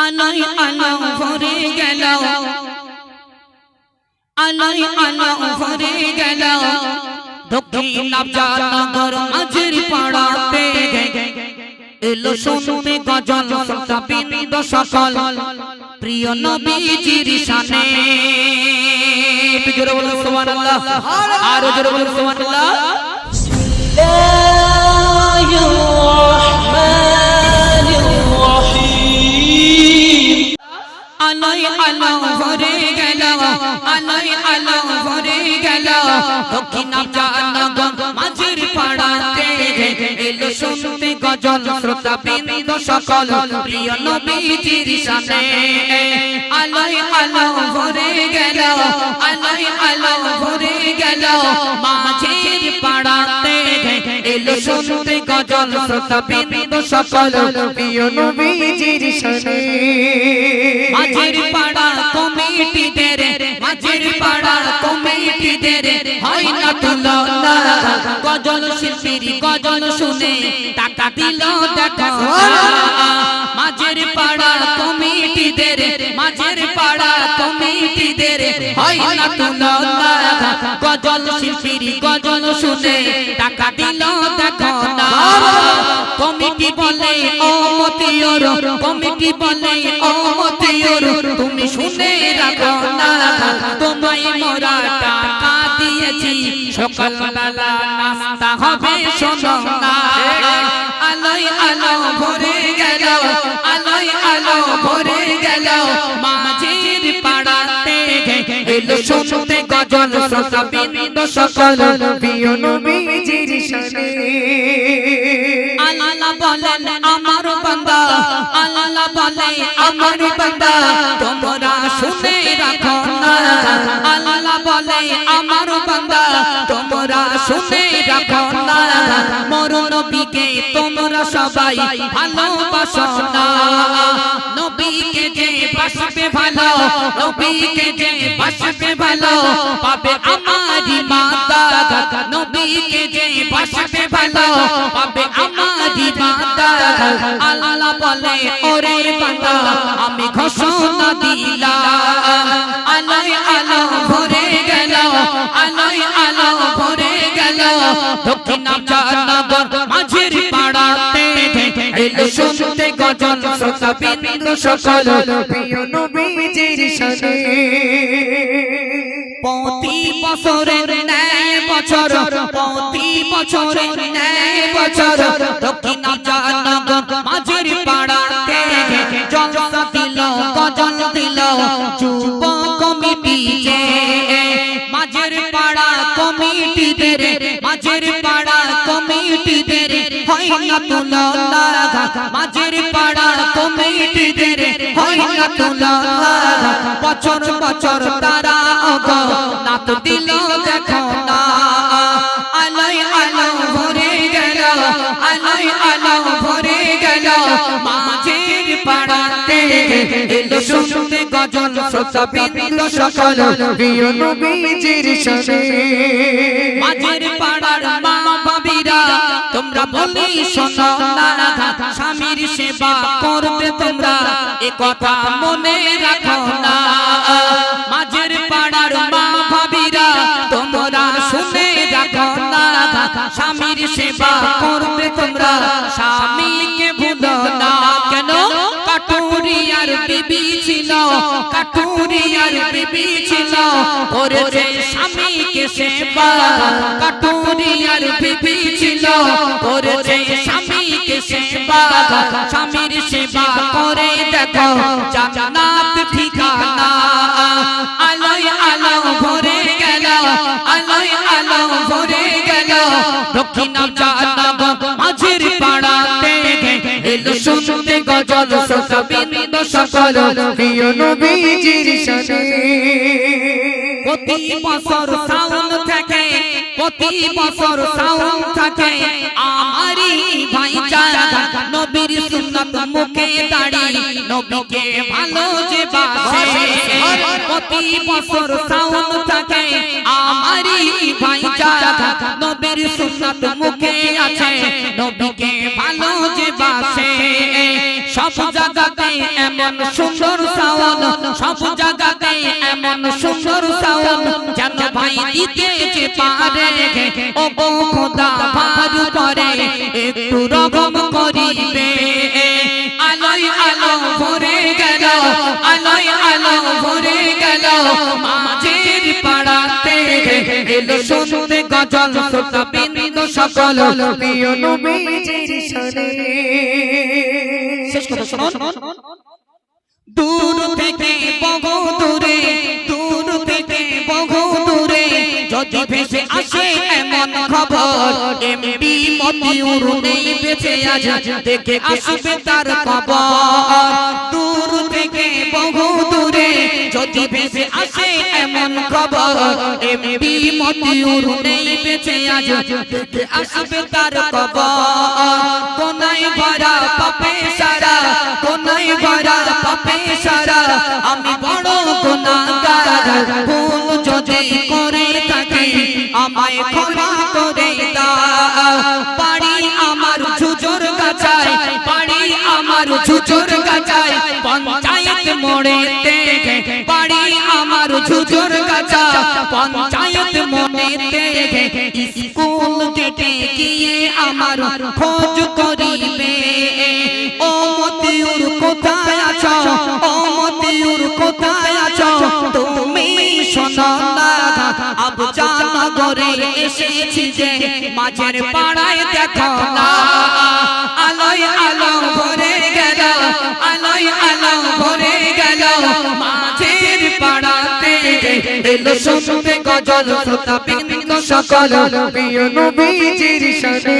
আলোয় আলো ভরে গেল, আলোয় আলো ভরে গেল দক্ষিণ নগর মাঝের পাড়াতে। এলো শুনতে গজল শ্রোতা বৃন্দ সকল, প্রিয় নবীজির শানে। একটু জোরে বলুন সুবহানাল্লাহ, আরো জোরে বলুন সুবহানাল্লাহ। বিসমিল্লাহির রহমানির রহিম। আলোয় আলো ভরে গেল, আলোয় আলো ভরে গেল দক্ষিণ নগর মাঝের পাড়াতে। এলো শুনতে গজল শ্রোতা বৃন্দ সকল, প্রিয় নবীজির শানে। আলোয় আলো ভরে গেল, আলোয় আলো ভরে গেল মাঝের পাড়াতে। এলো শুনতে গজল শ্রোতা বৃন্দ সকল, প্রিয় নবীজির শানে। মাঝের পাড়া কমিটিদের, মাঝের পাড়া কমিটিদের হয় না তুলনা। গজল শিল্পীর গজল শুনে টাকা দিল দেখো। মাঝের পাড়া কমিটিদের, মাঝের পাড়া কমিটিদের হয় না তুলনা। গজল শিল্পীর গজল শুনে টাকা দিল দেখো না। কমিটি বলে ও মতিয়র, কমিটি বলে ও মতিয়র তুমি শুনে রাখো না। তোমায় মোরা টাকা দিয়েছি, সকালবেলা নাস্তা হবে শোনো না। আলোয় আলো ভরে গেল, আলোয় আলো ভরে গেল মাঝের পাড়াতে। এলো শুনতে গজল শ্রোতা বৃন্দ সকল, প্রিয় নবীজির শানে। আল্লাহ বলেন আমার বান্দা, আল্লাহ বলে আমার বান্দা তোমরা শুনে রাখো না। আল্লাহ বলে আমার বান্দা তোমরা শুনে রাখো না। মোর নবীকে তোমরা সবাই ভালোবাসো না। নবীকে যে বাসবে ভালো, নবীকে যে বাসবে ভালো পাবে আমারি মাতা। নবীকে যে বাসবে ভালো পাবে আমারি মাতা। আল্লাহ বলে ওরে বান্দা আমি ঘোষণা দিলাম। আলোয় আলো ভরে গেল, আলোয় আলো ভরে গেল দক্ষিণ নগর মাঝের পাড়াতে। এলো শুনতে গজল শ্রোতা বৃন্দ সকল, প্রিয় নবীজির শানে। প্রতি বছরের ন্যায় বছর, প্রতি বছরের ন্যায় বছর দক্ষিণ নগর মাঝের পাড়াতে জলসা দিল, গজল দিল যুব কমিটি যে। মাঝের পাড়া কমিটিদের, মাঝের পাড়া কমিটিদের হয় না তুলনা। মাঝের পাড়া কমিটিদের হয় না তুলনা। বছর বছর তারা নাত দিল দেখো না। আলোয় আলো ভরে গেল, আলোয় আলো ভরে গেল মাঝের পাড়াতে। এলো শুনতে গজল শ্রোতা বৃন্দ সকল, প্রিয় নবীজির শানে। মাঝের পাড়ার মা ভাবিরা তোমরা বলি শোনো না। স্বামীর সেবা করবে তোমরা এ কথা মনে রাখো না। মাঝের পাড়ার মা ভাবিরা তোমরা শুনে রাখো না। স্বামীর সেবা করবে তোমরা, স্বামীকে ভুলো না। কেন? কাটুরিয়ার বিবি ছিল, কাটুরিয়ার বিবি ছিল করেছে স্বামীকে সেবা। কাটুরিয়ার বিবি ছিল করেছে স্বামীকে সেবা। স্বামীর সেবা করে দেখো জান্নাত ঠিকানা। আলোয় আলো ভরে গেল, আলোয় আলো ভরে গেল দক্ষিণ নগর মাঝের পাড়াতে। এলো শুনতে গজল শ্রোতা বৃন্দ সকল, প্রিয় নবীজির শানে। প্রতি বছর সাউন থেকে, প্রতি বছর সাউন থেকে আমারি ভাইচারা নবীর সুন্নাত মুখে দাঁড়ি নবীকে ভালো যে বাসে। প্রতি বছর সাউন থেকে আমারি ভাইচারা নবীর সুন্নাত মুখে আছে, নবীকে ভালো যে বাসে। সব জায়গা জায়গাতে এমন সুন্দর সাউন্ড, সব জায়গাতে এমন সুন্দর সাউন্ড, যেন ভাই দিতে পারে ও গো খোদা ভারু করে একটু রকম করিবে। আলোয় আলো ভরে গেল, আলোয় আলো ভরে গেল, মাঝের পাড়াতে এলো শুনতে গজল শ্রোতা বিন্দু সকল প্রিয় নবীজির শানে। শেষ কথা শুনুন। দূর থেকে বহু দূরে, দূর থেকে বহু দূরে যদি ভেসে আসে এমন খবর, এমপি মতিউর নেই বেঁচে আজ, দেখে আসবে তার খবর। দূর থেকে বহু দূরে যদি ভেসে আসে এমন খবর, এমপি মতিউর নেই বেঁচে আজ, দেখে আসবে তার খবর। কোনায় ভরা পাপে সারা, কোনায় ভরা পাপে সারা, আমি বড় গুনাহগার, ভুল যদি করে থাকি আমায় ক্ষমা করে দাও। বাড়ি আমার ঝুঝুর গাছায়, বাড়ি আমার ঝুঝুর গাছায়, পঞ্চায়েত মোড়েতে, বাড়ি আমার ঝুঝুর গাছা, পঞ্চায়েত মোড়েতে, স্কুল গেটে গিয়ে আমার খোঁজ করিবে। ও মতিউর কোথায় আছো, ও মতিউর কোথায় আছো, তুমি শোনো না আবজানগরে এসেছি যে, মাঝের পাড়ায় দেখো না। আলোয় আলো ভরে গেল, আলোয় আলো ভরে গেল, মাঝের পাড়াতে এলো শুনতে গজল শ্রোতা বিন্দু সকল প্রিয় নবীজির শানে।